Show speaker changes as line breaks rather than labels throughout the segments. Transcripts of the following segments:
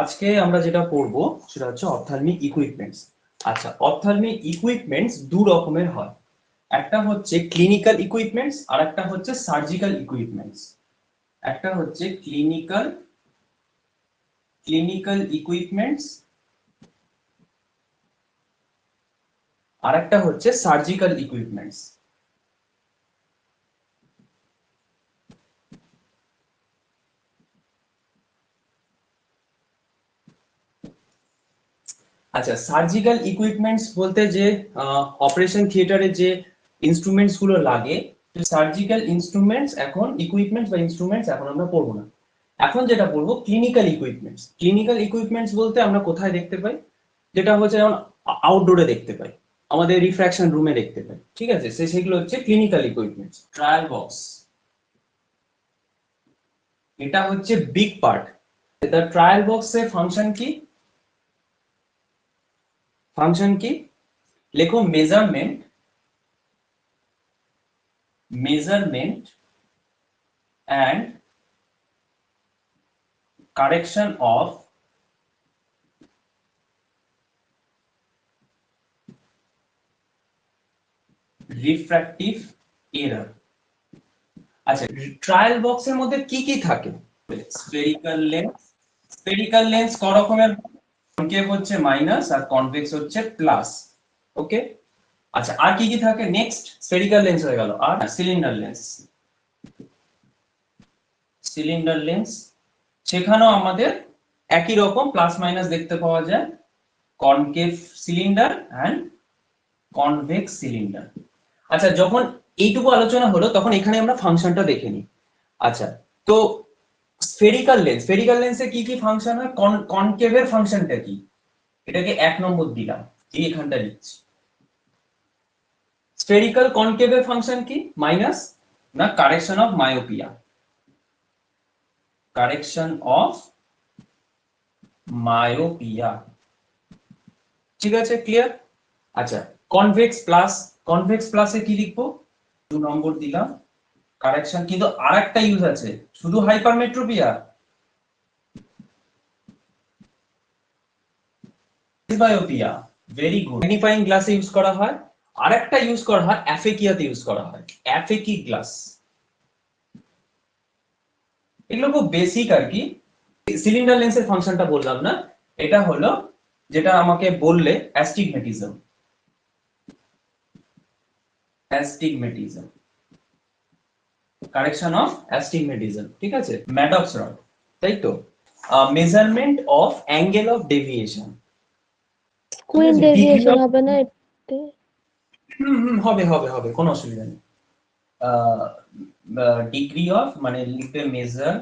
আজকে আমরা যেটা পড়ব সেটা হচ্ছে অপথ্যালমিক ইকুইপমেন্টস। আচ্ছা, অপথ্যালমিক ইকুইপমেন্টস দু রকমের হয়, একটা হচ্ছে ক্লিনিক্যাল ইকুইপমেন্টস আর একটা হচ্ছে সার্জিক্যাল ইকুইপমেন্টস। একটা হচ্ছে ক্লিনিক্যাল ইকুইপমেন্টস আর একটা হচ্ছে সার্জিক্যাল ইকুইপমেন্টস। আচ্ছা, সার্জিক্যাল ইকুইপমেন্টস বলতে যে অপারেশন থিয়েটারে যে ইনস্ট্রুমেন্টস গুলো লাগে, সার্জিক্যাল ইনস্ট্রুমেন্টস এখন ইকুইপমেন্টস বা ইনস্ট্রুমেন্টস এখন আমরা পড়বো না। এখন যেটা পড়বো ক্লিনিক্যাল ইকুইপমেন্টস। ক্লিনিক্যাল ইকুইপমেন্টস বলতে আমরা কোথায় দেখতে পাই, যেটা হচ্ছে যেমন আউটডোরে দেখতে পাই, আমাদের রিফ্র্যাকশন রুমে দেখতে পাই, ঠিক আছে, সেগুলো হচ্ছে ক্লিনিক্যাল ইকুইপমেন্টস। ট্রায়াল বক্স, এটা হচ্ছে বিগ পার্ট। দ্য ট্রায়াল বক্সের ফাংশন কি লেখো, measurement and correction of refractive error। আচ্ছা, ট্রায়াল বক্সের মধ্যে কি কি থাকে? স্ফেরিক্যাল লেন্স ক রকমের? কনকেভ হচ্ছে মাইনাস আর কনভেক্স হচ্ছে প্লাস। ওকে, আচ্ছা আর কি কি থাকে? নেক্সট স্ফেরিক্যাল লেন্স হয়ে গেল, আর সিলিন্ডার লেন্স সেখানেও আমাদের একই রকম প্লাস মাইনাস দেখতে পাওয়া যায়, concave cylinder and convex cylinder. আচ্ছা, যখন এইটুকু আলোচনা হলো তখন এখানে আমরা ফাংশনটা দেখে নিই। আচ্ছা, তো স্ফেরিক্যাল লেন্সে কি কি ফাংশন হয়? কনকেভের ফাংশনটা কি? এটাকে 1 নম্বর দিলাম, এই এখানটা লিখছি। স্ফেরিক্যাল কনকেভের ফাংশন কি? মাইনাস না কারেকশন অফ মায়োপিয়া, ঠিক আছে, ক্লিয়ার? আচ্ছা, কনভেক্স প্লাসে কি লিখবো? 2 নম্বর দিলাম, কারেকশন। কিন্তু আরেকটা ইউজ আছে, শুধু hypermetropia, presbyopia, very good. Magnifying গ্লাসে ইউজ করা হয়, আরেকটা ইউজ করা হয় অ্যাফেকিয়াতে ইউজ করা হয়, অ্যাফেকি গ্লাস। এগুলো খুব বেসিক আর কি। সিলিন্ডার লেন্সের ফাংশনটা বললাম না, এটা হলো যেটা আমাকে বললে অ্যাস্টিগমেটিজম, কারেকশন অফ অ্যাস্টিগমেটিজম, ঠিক আছে। ম্যাডক্স রড, তাই তো। Measurement of angle of deviation,
squid deviation হবে না এতে?
হবে হবে হবে, কোনো অসুবিধা নেই। ডিগ্রি অফ মানে লিখবে measure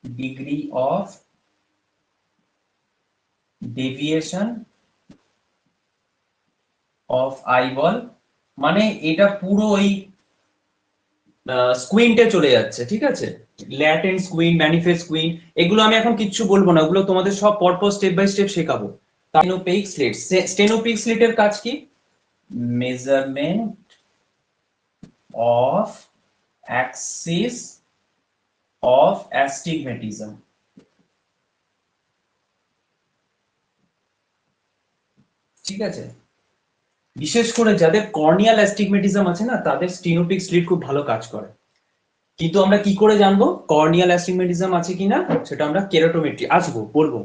degree of deviation of eyeball, মানে এটা পুরো ওই স্কুইন্টে চলে যাচ্ছে, ঠিক আছে। ল্যাটেন্ট স্কুইন, ম্যানিফেস্ট স্কুইন, এগুলো আমি এখন কিচ্ছু বলবো না, ওগুলো তোমাদের সব পরপর স্টেপ বাই স্টেপ শেখাবো। স্টেনোপেইক স্লিট, স্টেনোপেইক স্লিটের কাজ কি? Measurement of Axis of astigmatism, ঠিক আছে। বিশেষ করে যাদের কর্নিয়াল অ্যাস্টিগমেটিজম আছে না, তাদের স্টেনোপেইক স্লিট খুব ভালো কাজ করে। কিন্তু আমরা কি করে জানবো কর্নিয়াল অ্যাস্টিগমেটিজম আছে কিনা? সেটা আমরা কেরাটোমেট্রি বলবো।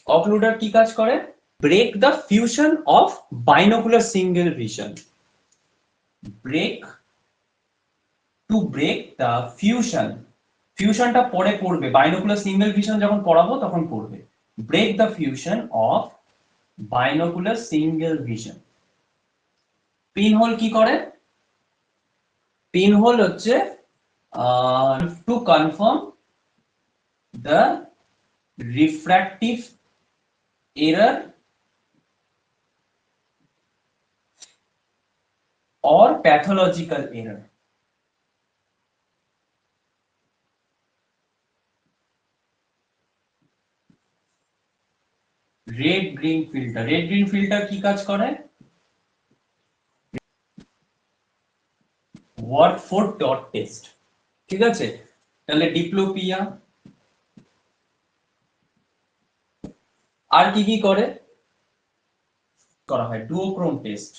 অক্লুডার কি কাজ করে? Break the fusion of binocular single vision, break the ফিউশনটা পরে পড়বে, বাইনোকুলার সিঙ্গেল ভিশন যখন পড়াবো তখন পড়বে। Break the fusion of binocular single vision. Pinhole কি করে? পিনহোল হচ্ছে to confirm the refractive error or pathological error। Red green filter কি কাজ করে? ওয়াটফোর্ড ডট টেস্ট, ঠিক আছে। তাহলে ডিপ্লোপিয়া। আর কি কি করা হয়? ডুওক্রোম টেস্ট।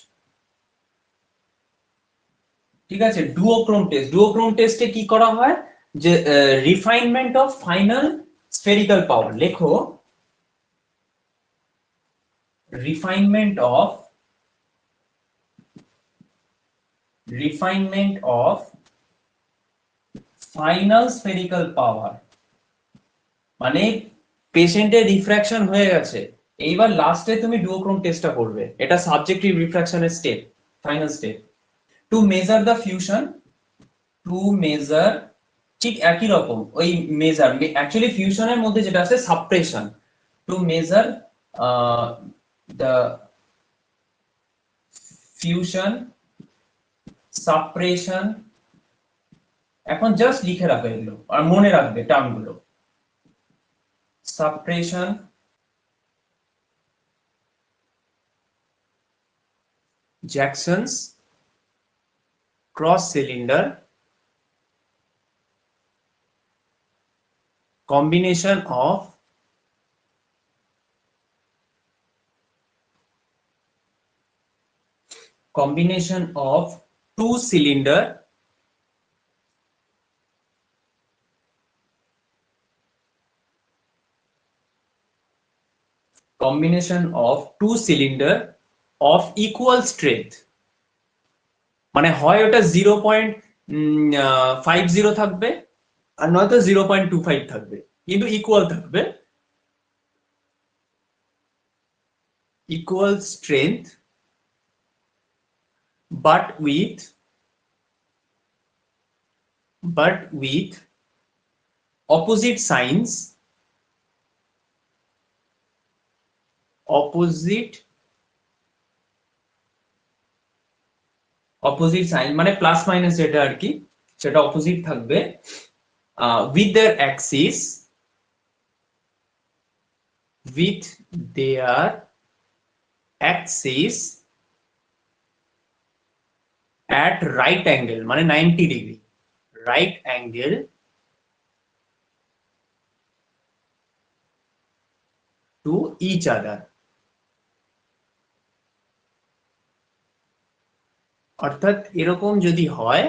ঠিক আছে, ডুওক্রোম টেস্টে কি করা হয়, যে রিফাইনমেন্ট অফ ফাইনাল স্ফেরিক্যাল পাওয়ার। লেখো refinement of final spherical power, মানে পেশেন্টের রিফ্র্যাকশন হয়ে গেছে, এইবার লাস্টে তুমি ডুওক্রোম টেস্টটা করবে। এটা সাবজেক্টিভ রিফ্র্যাকশনের step, final step. To measure the fusion, to measure, ঠিক একই রকম ওই মেজার, অ্যাকচুয়ালি ফিউশনের মধ্যে যেটা আছে suppression, to measure the fusion suppression. এখন জাস্ট লিখে রাখবে এগুলো আর মনে রাখবে টার্মগুলো। Suppression, Jackson's cross cylinder, combination of two cylinder of equal strength, মানে হয় ওটা 0.50 থাকবে আর নয়তো 0.25 থাকবে, কিন্তু ইকুয়াল থাকবে। equal strength but with opposite signs, opposite sign মানে প্লাস মাইনাস যেটা আর কি, সেটা অপোজিট থাকবে। with their axis at right angle, মানে 90 degree, right angle to each other। অর্থাৎ এরকম যদি হয়,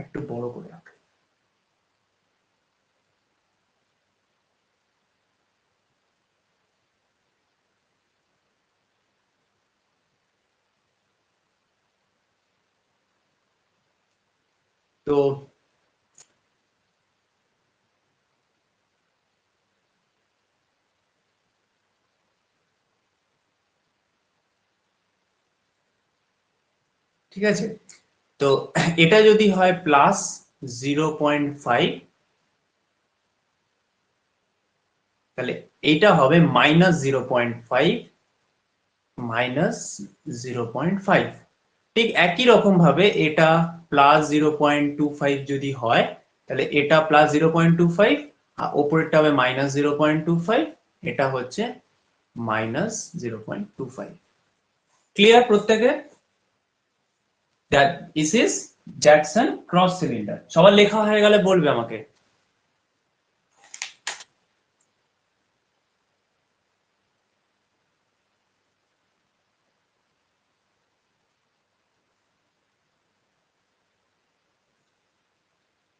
একটু বড় করে রাখ, তো ঠিক আছে। তো এটা যদি হয় প্লাস 0.5, তাহলে এটা হবে মাইনাস 0.5 মাইনাস 0.5। ঠিক একই রকম ভাবে এটা প্লাস 0.25 যদি হয়, তাহলে এটা প্লাস 0.25 আর উপরেরটা হবে মাইনাস 0.25, এটা হচ্ছে মাইনাস 0.25। ক্লিয়ার প্রত্যেকে? That this is Jackson cross cylinder. সবার লেখা হয়ে গেলে বলবে আমাকে।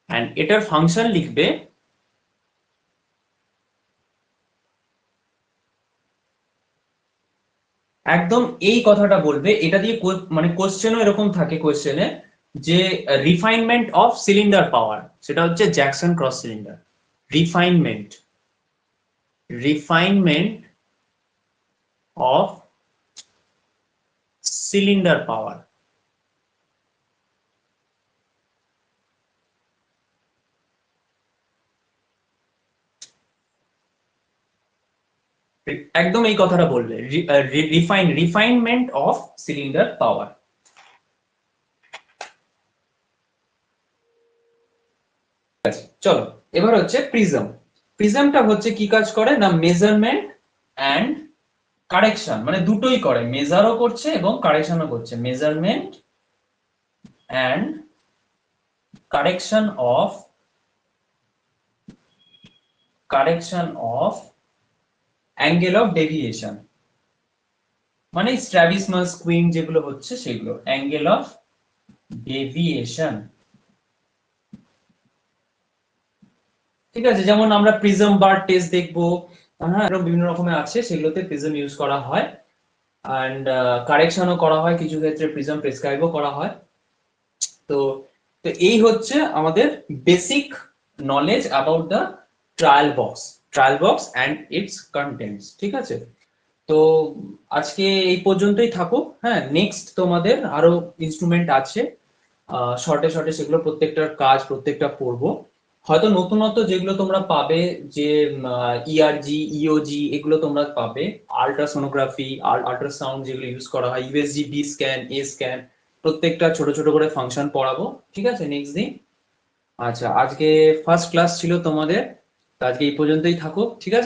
এন্ড এটার ফাংশন লিখবে একদম এই কথাটা বলবে, এটা দিয়ে মানে কোশ্চেনও এরকম থাকে কোশ্চেনে, যে রিফাইনমেন্ট অফ সিলিন্ডার পাওয়ার, সেটা হচ্ছে Jackson cross cylinder. Refinement of cylinder power. একদম এই কথাটা বলবে, রিফাইনমেন্ট অফ সিলিন্ডার পাওয়ার। চলো এবার হচ্ছে প্রিজম। প্রিজমটা হচ্ছে কি কাজ করে না, মেজারমেন্ট এন্ড কারেকশন, মানে দুটোই করে, মেজারও করছে এবং কারেকশনও করছে। Measurement and correction of angle of deviation, মানে স্ট্র্যাবিসমাস কুইন যেগুলো হচ্ছে সেগুলো অ্যাঙ্গেল অফ ডেভিয়েশন। ঠিক আছে, যেমন আমরা প্রিজম বার টেস্ট দেখবো, হ্যাঁ এরকম বিভিন্ন রকমের আছে, সেগুলোতে প্রিজম ইউজ করা হয় এন্ড কারেকশনও করা হয়, কিছু ক্ষেত্রে প্রিজম প্রেসক্রাইবও করা হয়। তো তো এই হচ্ছে আমাদের basic knowledge about the trial box and its contents. ঠিক আছে, তো আজকে এই পর্যন্তই থাকুক। হ্যাঁ, নেক্সট তোমাদের আরো ইনস্ট্রুমেন্ট আছে, শর্টে শর্টে সেগুলো প্রত্যেকটার কাজ প্রত্যেকটা পড়বো। হয়তো নতুনত্ব যেগুলো তোমরা পাবে, যে ইআরজি ইওজি এগুলো তোমরা পাবে, আল্ট্রাসোনোগ্রাফি আল্ট্রাসাউন্ড যেগুলো ইউজ করা হয়, ইউএসজি বি স্ক্যান এ স্ক্যান, প্রত্যেকটা ছোট ছোট করে ফাংশন পড়াবো। ঠিক আছে, নেক্সট দিন। আচ্ছা, আজকে ফার্স্ট ক্লাস ছিল তোমাদের, তো আজকে এই পর্যন্তই থাকুক। ঠিক আছে।